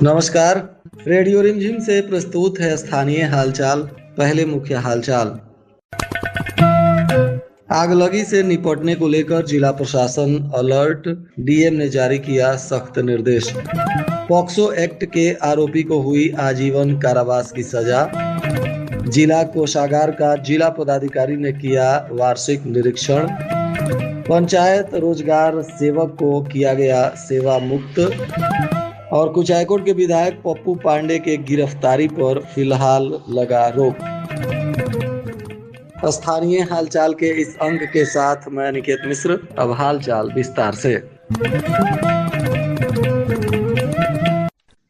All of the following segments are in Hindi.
नमस्कार। रेडियो रिमझिम से प्रस्तुत है स्थानीय हालचाल। पहले मुख्य हालचाल। आगलगी से निपटने को लेकर जिला प्रशासन अलर्ट, डीएम ने जारी किया सख्त निर्देश। पॉक्सो एक्ट के आरोपी को हुई आजीवन कारावास की सजा। जिला कोषागार का जिला पदाधिकारी ने किया वार्षिक निरीक्षण। पंचायत रोजगार सेवक को किया गया सेवा मुक्त। और कुचायकोट के विधायक पप्पू पांडे के गिरफ्तारी पर फिलहाल लगा रोक। स्थानीय हालचाल के इस अंक के साथ मैं निकेत मिश्र। अब हालचाल विस्तार से।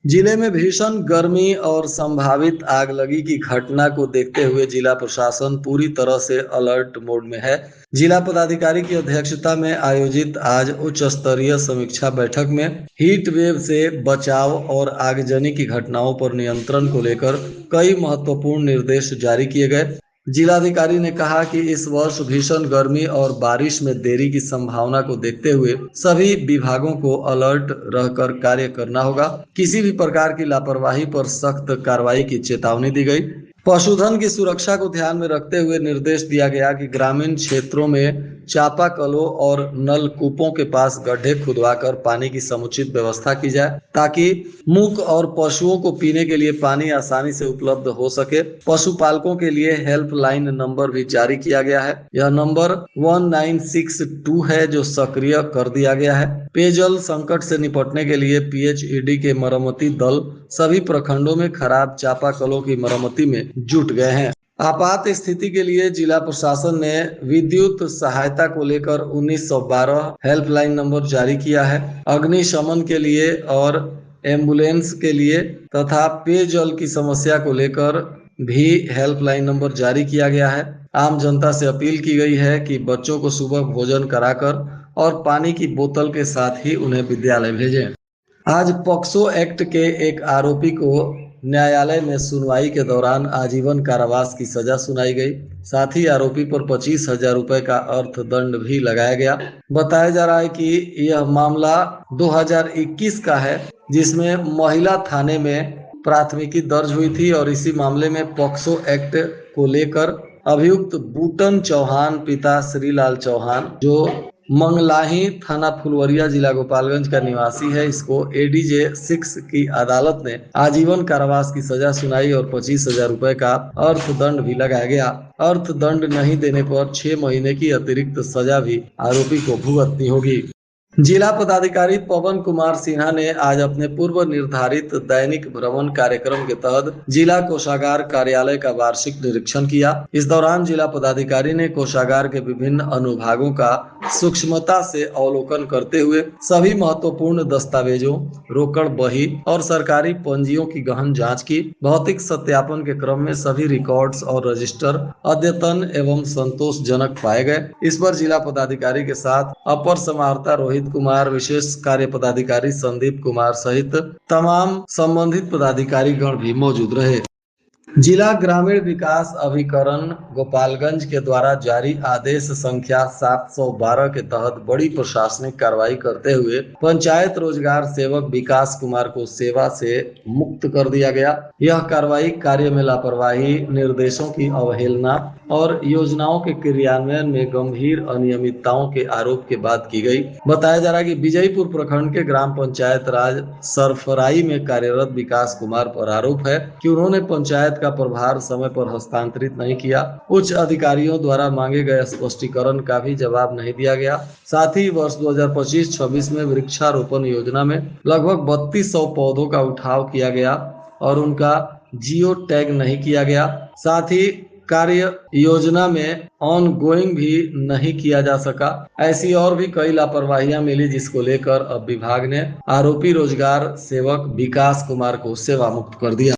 जिले में भीषण गर्मी और संभावित आगलगी की घटना को देखते हुए जिला प्रशासन पूरी तरह से अलर्ट मोड में है। जिला पदाधिकारी की अध्यक्षता में आयोजित आज उच्च स्तरीय समीक्षा बैठक में हीट वेव से बचाव और आगजनी की घटनाओं पर नियंत्रण को लेकर कई महत्वपूर्ण निर्देश जारी किए गए। जिलाधिकारी ने कहा कि इस वर्ष भीषण गर्मी और बारिश में देरी की संभावना को देखते हुए सभी विभागों को अलर्ट रहकर कार्य करना होगा। किसी भी प्रकार की लापरवाही पर सख्त कार्रवाई की चेतावनी दी गई। पशुधन की सुरक्षा को ध्यान में रखते हुए निर्देश दिया गया कि ग्रामीण क्षेत्रों में चापाकलों और नलकूपों के पास गड्ढे खुदवाकर पानी की समुचित व्यवस्था की जाए ताकि मूक और पशुओं को पीने के लिए पानी आसानी से उपलब्ध हो सके। पशुपालकों के लिए हेल्पलाइन नंबर भी जारी किया गया है। यह नंबर 1962 है जो सक्रिय कर दिया गया है। पेयजल संकट से निपटने के लिए पीएचईडी के मरम्मती दल सभी प्रखंडों में खराब चापाकलों की मरम्मती में जुट गए हैं। आपात स्थिति के लिए जिला प्रशासन ने विद्युत सहायता को लेकर 1912 हेल्पलाइन नंबर जारी किया है। अग्निशमन के लिए और एम्बुलेंस के लिए तथा पेयजल की समस्या को लेकर भी हेल्पलाइन नंबर जारी किया गया है। आम जनता से अपील की गई है कि बच्चों को सुबह भोजन कराकर और पानी की बोतल के साथ ही उन्हें विद्यालय भेजें। आज पॉक्सो एक्ट के एक आरोपी को न्यायालय में सुनवाई के दौरान आजीवन कारावास की सजा सुनाई गई। साथ ही आरोपी पर 25,000 रुपए का अर्थदंड भी लगाया गया। बताया जा रहा है कि यह मामला 2021 का है जिसमें महिला थाने में प्राथमिकी दर्ज हुई थी और इसी मामले में पॉक्सो एक्ट को लेकर अभियुक्त बूटन चौहान पिता श्रीलाल चौहान जो मंगलाही थाना फुलवरिया जिला गोपालगंज का निवासी है, इसको एडीजे 6 की अदालत ने आजीवन कारावास की सजा सुनाई और 25,000 रुपए का अर्थदंड भी लगाया गया। अर्थदंड नहीं देने पर 6 महीने की अतिरिक्त सजा भी आरोपी को भुगतनी होगी। जिला पदाधिकारी पवन कुमार सिन्हा ने आज अपने पूर्व निर्धारित दैनिक भ्रमण कार्यक्रम के तहत जिला कोषागार कार्यालय का वार्षिक निरीक्षण किया। इस दौरान जिला पदाधिकारी ने कोषागार के विभिन्न अनुभागों का सूक्ष्मता से अवलोकन करते हुए सभी महत्वपूर्ण दस्तावेजों, रोकड़ बही और सरकारी पंजियों की गहन जांच की। भौतिक सत्यापन के क्रम में सभी रिकॉर्ड्स और रजिस्टर अद्यतन एवं संतोषजनक पाए गए। इस पर जिला पदाधिकारी के साथ अपर समाहर्ता रोहित कुमार, विशेष कार्य पदाधिकारी संदीप कुमार सहित तमाम संबंधित पदाधिकारी गण भी मौजूद रहे। जिला ग्रामीण विकास अभिकरण गोपालगंज के द्वारा जारी आदेश संख्या 712 के तहत बड़ी प्रशासनिक कार्रवाई करते हुए पंचायत रोजगार सेवक विकास कुमार को सेवा से मुक्त कर दिया गया। यह कार्रवाई कार्य में लापरवाही, निर्देशों की अवहेलना और योजनाओं के क्रियान्वयन में गंभीर अनियमितताओं के आरोप के बाद की गई। बताया जा रहा है कि विजयपुर प्रखंड के ग्राम पंचायत राज सरफराई में कार्यरत विकास कुमार पर आरोप है कि उन्होंने पंचायत का प्रभार समय पर हस्तांतरित नहीं किया। उच्च अधिकारियों द्वारा मांगे गए स्पष्टीकरण का भी जवाब नहीं दिया गया। साथ ही वर्ष 2025-26 में वृक्षारोपण योजना में लगभग 3200 पौधों का उठाव किया गया और उनका जियो टैग नहीं किया गया। साथ ही कार्य योजना में ऑन गोइंग भी नहीं किया जा सका। ऐसी और भी कई लापरवाहियां मिली जिसको लेकर अब विभाग ने आरोपी रोजगार सेवक विकास कुमार को सेवा मुक्त कर दिया।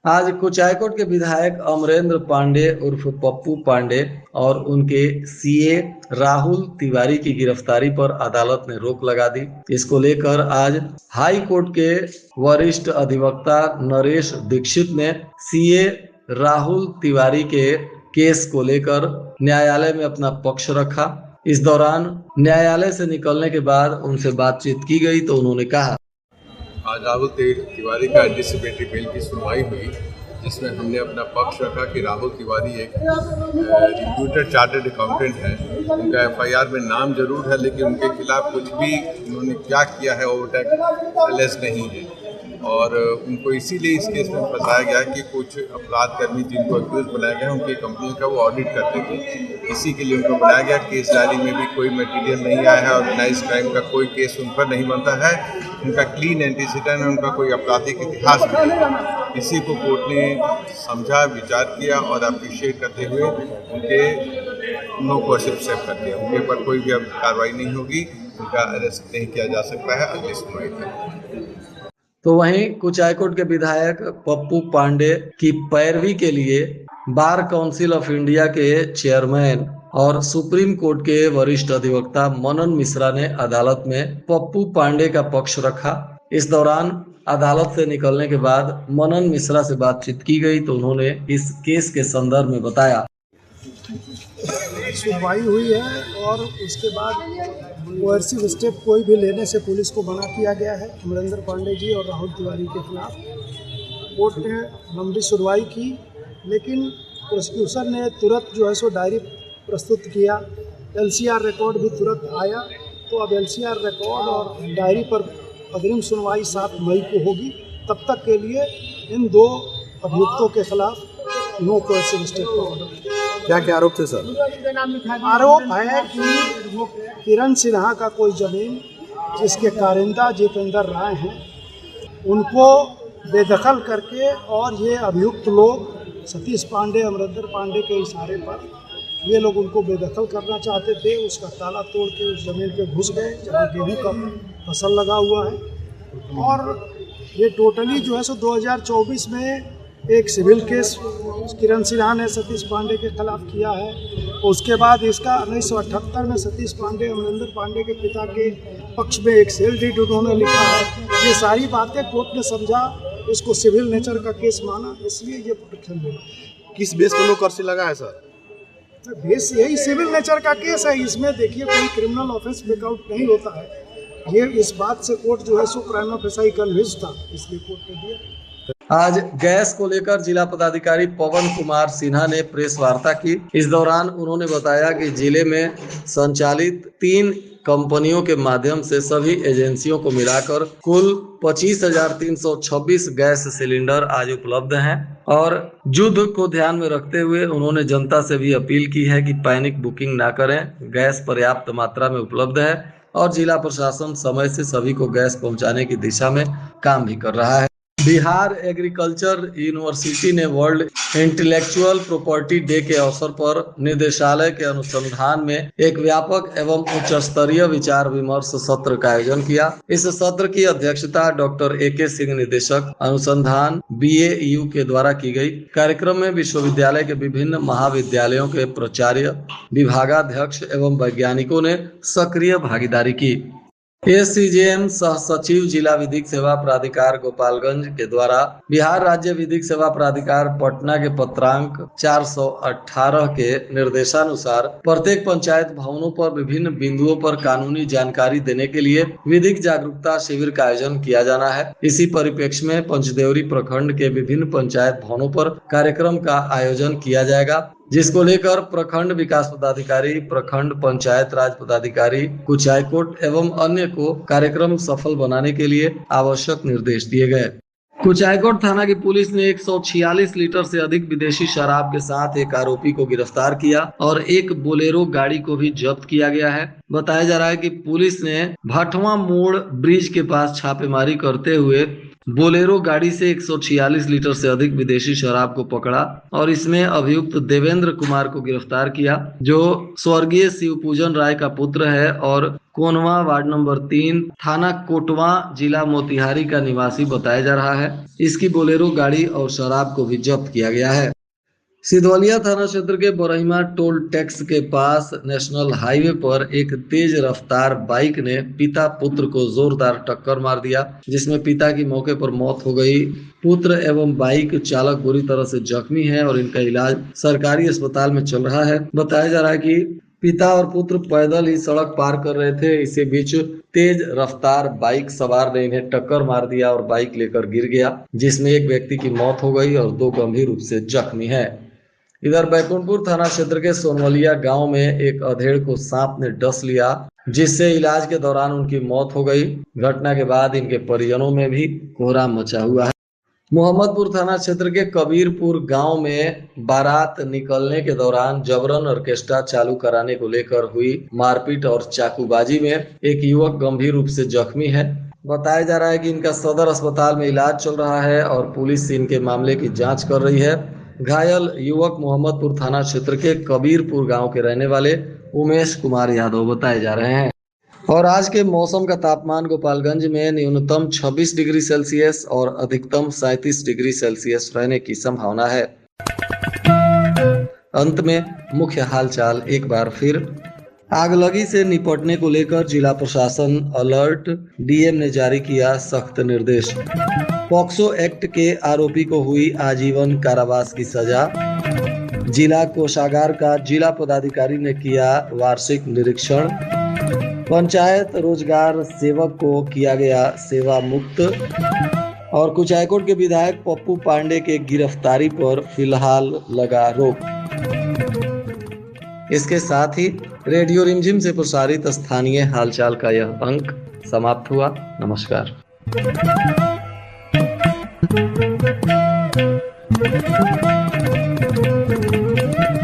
आज कुचायकोट के विधायक अमरेंद्र पांडे उर्फ पप्पू पांडे और उनके सीए राहुल तिवारी की गिरफ्तारी पर अदालत ने रोक लगा दी। इसको लेकर आज हाई कोर्ट के वरिष्ठ अधिवक्ता नरेश दीक्षित ने सीए राहुल तिवारी के केस को लेकर न्यायालय में अपना पक्ष रखा इस दौरान न्यायालय से निकलने के बाद उनसे बातचीत की गई तो उन्होंने कहा, आज राहुल तिवारी का एंटीसिपेटरी बेल की सुनवाई हुई, जिसमें हमने अपना पक्ष रखा कि राहुल तिवारी एक रिप्यूटेड चार्टर्ड अकाउंटेंट है। उनका एफआईआर में नाम जरूर है, लेकिन उनके खिलाफ कुछ भी उन्होंने क्या किया है ओवरटेक एलेज नहीं है। और उनको इसीलिए इस केस में बताया गया कि कुछ अपराध कर्मी जिनको अक्यूज बनाया गया उनकी कंपनी का वो ऑडिट करते थे, इसी के लिए उनको बनाया गया। केस डायरी में भी कोई मटेरियल नहीं आया है, ऑर्गेनाइज क्राइम का कोई केस उन पर नहीं बनता है, उनका क्लीन एंटीसीडेंट है, उनका कोई आपराधिक इतिहास नहीं है। इसी को कोर्ट ने समझा, विचार किया और अप्रिशिएट करते हुए उनके नो कोर्सिव स्टेप कर दिया। उनके ऊपर कोई भी अब कार्रवाई नहीं होगी, उनका अरेस्ट नहीं किया जा सकता है अगली सुनवाई तक। तो वहीं कुचायकोट के विधायक पप्पू पांडे की पैरवी के लिए बार काउंसिल ऑफ इंडिया के चेयरमैन और सुप्रीम कोर्ट के वरिष्ठ अधिवक्ता मनन मिश्रा ने अदालत में पप्पू पांडे का पक्ष रखा। इस दौरान अदालत से निकलने के बाद मनन मिश्रा से बातचीत की गई तो उन्होंने इस केस के संदर्भ में बताया, सुनवाई हुई है और उसके बाद कोर्सिव स्टेप कोई भी लेने से पुलिस को मना किया गया है अमरिंदर पांडे जी और राहुल तिवारी के खिलाफ। कोर्ट ने लंबी सुनवाई की, लेकिन प्रोसिक्यूशन ने तुरंत जो है सो डायरी प्रस्तुत किया। एलसीआर रिकॉर्ड भी तुरंत आया, तो अब एलसीआर रिकॉर्ड और डायरी पर अग्रिम सुनवाई 7 मई को होगी। तब तक के लिए इन 2 अभियुक्तों के खिलाफ नो कोर्सिव स्टेप का ऑर्डर। क्या क्या आरोप थे सर? आरोप है कि किरण सिन्हा का कोई जमीन जिसके कारिंदा जितेंद्र राय हैं, उनको बेदखल करके और ये अभियुक्त लोग सतीश पांडे, अमरिंदर पांडे के इशारे पर ये लोग उनको बेदखल करना चाहते थे। उसका ताला तोड़ के उस ज़मीन पे घुस गए जहाँ गेहूँ का फसल लगा हुआ है। और ये टोटली जो है सो 2024 में एक सिविल केस किरण सिन्हा ने सतीश पांडे के खिलाफ किया है। उसके बाद इसका 1978 में सतीश पांडे अमरिंदर पांडे के पिता के पक्ष में एक सेल डीड उन्होंने लिखा है। ये सारी बातें कोर्ट ने समझा, इसको सिविल नेचर का केस माना, इसलिए ये प्रोटेक्शन मिला। किस बेस पर नो कर्सी लगा है सर? बेस यही सिविल नेचर का केस है। इसमें देखिए कोई क्रिमिनल ऑफेंस मेकआउट नहीं होता है। ये इस बात से कोर्ट जो है सो प्राइमा फेसाई कन्विंस था, इसलिए कोर्ट ने दिया। आज गैस को लेकर जिला पदाधिकारी पवन कुमार सिन्हा ने प्रेस वार्ता की। इस दौरान उन्होंने बताया कि जिले में संचालित 3 कंपनियों के माध्यम से सभी एजेंसियों को मिलाकर कुल 25,326 गैस सिलेंडर आज उपलब्ध हैं और युद्ध को ध्यान में रखते हुए उन्होंने जनता से भी अपील की है कि पैनिक बुकिंग ना करें। गैस पर्याप्त मात्रा में उपलब्ध है और जिला प्रशासन समय से सभी को गैस पहुंचाने की दिशा में काम भी कर रहा है। बिहार एग्रीकल्चर यूनिवर्सिटी ने वर्ल्ड इंटेलेक्चुअल प्रॉपर्टी डे के अवसर पर निदेशालय के अनुसंधान में एक व्यापक एवं उच्च स्तरीय विचार विमर्श सत्र का आयोजन किया। इस सत्र की अध्यक्षता डॉक्टर AK सिंह निदेशक अनुसंधान BAU के द्वारा की गई। कार्यक्रम में विश्वविद्यालय के विभिन्न महाविद्यालयों के प्राचार्य, विभागाध्यक्ष एवं वैज्ञानिकों ने सक्रिय भागीदारी की। SCJM सह सचिव जिला विधिक सेवा प्राधिकार गोपालगंज के द्वारा बिहार राज्य विधिक सेवा प्राधिकार पटना के पत्रांक 418 के निर्देशानुसार प्रत्येक पंचायत भवनों पर विभिन्न बिंदुओं पर कानूनी जानकारी देने के लिए विधिक जागरूकता शिविर का आयोजन किया जाना है। इसी परिप्रेक्ष्य में पंचदेवरी प्रखंड के विभिन्न पंचायत भवनों पर कार्यक्रम का आयोजन किया जाएगा, जिसको लेकर प्रखंड विकास पदाधिकारी, प्रखंड पंचायत राज पदाधिकारी, कुचायकोट एवं अन्य को कार्यक्रम सफल बनाने के लिए आवश्यक निर्देश दिए गए। कुचायकोट थाना की पुलिस ने 146 लीटर से अधिक विदेशी शराब के साथ एक आरोपी को गिरफ्तार किया और एक बोलेरो गाड़ी को भी जब्त किया गया है। बताया जा रहा है कि पुलिस ने भटवा मोड़ ब्रिज के पास छापेमारी करते हुए बोलेरो गाड़ी से 146 लीटर से अधिक विदेशी शराब को पकड़ा और इसमें अभियुक्त देवेंद्र कुमार को गिरफ्तार किया, जो स्वर्गीय शिवपूजन राय का पुत्र है और कोनवा वार्ड नंबर 3 थाना कोटवा जिला मोतिहारी का निवासी बताया जा रहा है। इसकी बोलेरो गाड़ी और शराब को भी जब्त किया गया है। सिधवलिया थाना क्षेत्र के बरहिमा टोल टैक्स के पास नेशनल हाईवे पर एक तेज रफ्तार बाइक ने पिता पुत्र को जोरदार टक्कर मार दिया, जिसमें पिता की मौके पर मौत हो गई। पुत्र एवं बाइक चालक बुरी तरह से जख्मी है और इनका इलाज सरकारी अस्पताल में चल रहा है। बताया जा रहा है कि पिता और पुत्र पैदल ही सड़क पार कर रहे थे। इसी बीच तेज रफ्तार बाइक सवार ने इन्हें टक्कर मार दिया और बाइक लेकर गिर गया, जिसमें एक व्यक्ति की मौत हो गई और 2 गंभीर रूप से जख्मी हैं। इधर बैकुंठपुर थाना क्षेत्र के सोनवलिया गांव में एक अधेड़ को सांप ने डस लिया, जिससे इलाज के दौरान उनकी मौत हो गई। घटना के बाद इनके परिजनों में भी कोहराम मचा हुआ है। मोहम्मदपुर थाना क्षेत्र के कबीरपुर गांव में बारात निकलने के दौरान जबरन ऑर्केस्ट्रा चालू कराने को लेकर हुई मारपीट और चाकूबाजी में एक युवक गंभीर रूप से जख्मी है। बताया जा रहा है कि इनका सदर अस्पताल में इलाज चल रहा है और पुलिस इनके मामले की जांच कर रही है। घायल युवक मोहम्मदपुर थाना क्षेत्र के कबीरपुर गांव के रहने वाले उमेश कुमार यादव बताए जा रहे हैं। और आज के मौसम का तापमान गोपालगंज में न्यूनतम 26 डिग्री सेल्सियस और अधिकतम 37 डिग्री सेल्सियस रहने की संभावना है। अंत में मुख्य हालचाल एक बार फिर। आगलगी से निपटने को लेकर जिला प्रशासन अलर्ट, डीएम ने जारी किया सख्त निर्देश। पॉक्सो एक्ट के आरोपी को हुई आजीवन कारावास की सजा। जिला कोषागार का जिला पदाधिकारी ने किया वार्षिक निरीक्षण। पंचायत रोजगार सेवक को किया गया सेवा मुक्त। और कुचायकोट के विधायक पप्पू पांडे के गिरफ्तारी पर फिलहाल लगा रोक। इसके साथ ही रेडियो रिमझिम से प्रसारित स्थानीय हालचाल का यह अंक समाप्त हुआ। नमस्कार।